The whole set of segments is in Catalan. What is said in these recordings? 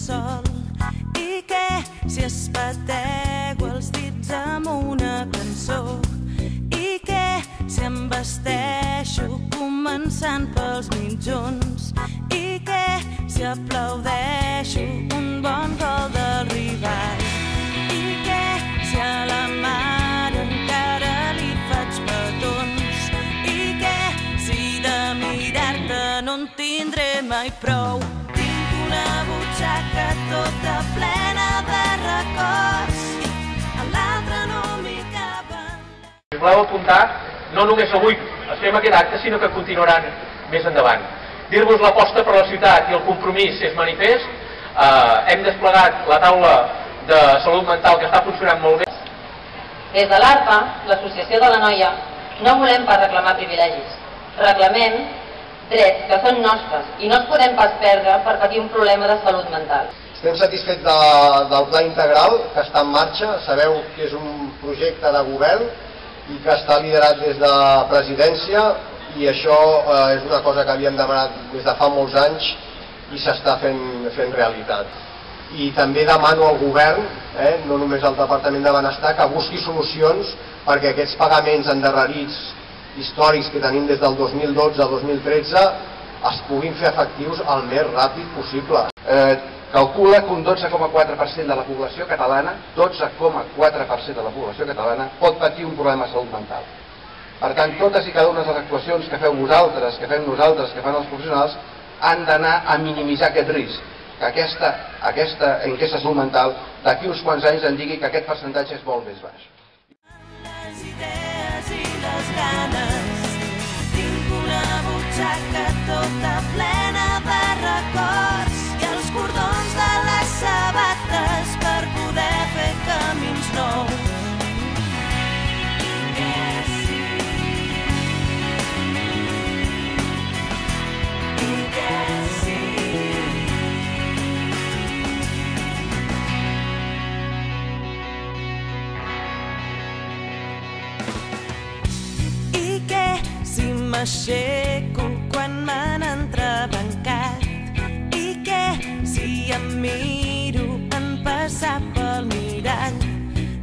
sol. I què si espatego els dits amb una cançó? I què si em vesteixo començant pels mitjons? I què si aplaudeixo un bon gol del rival? I què si a la mare encara li faig petons? I què si de mirar-te no en tindré mai prou? Tinc una butxaca tota plena de records i a l'altra no m'hi caben. Si voleu apuntar, no només avui estem aquest acte, sinó que continuaran més endavant. Dir-vos l'aposta per la ciutat i el compromís és manifest. Hem desplegat la taula de salut mental que està funcionant molt bé. Des de l'ARPA, l'Associació de la Noia, no volem pas reclamar privilegis. Reclamem drets que són nostres i no els podem pas perdre per patir un problema de salut mental. Estem satisfets del pla integral que està en marxa. Sabeu que és un projecte de govern i que està liderat des de presidència, i això és una cosa que havíem demanat des de fa molts anys i s'està fent realitat. I també demano al govern, no només al Departament de Benestar, que busqui solucions perquè aquests pagaments endarrerits històrics que tenim des del 2012 al 2013 es puguin fer efectius el més ràpid possible. Calcula que un 12,4% de la població catalana, 12,4% de la població catalana pot patir un problema de salut mental. Per tant, totes i cada una de les actuacions que feu vosaltres, que fem nosaltres, que fan els professionals, han d'anar a minimitzar aquest risc, que aquesta enquesta de salut mental d'aquí uns quants anys en digui que aquest percentatge és molt més baix. Les idees i les ganes, tinc una butxaca tota plena de records i els cordons de les sabates per poder fer camins nous. M'aixeco quan m'han entrebancat. I què si em miro en passar pel mirall?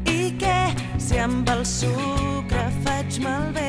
I què si amb el sucre faig malbé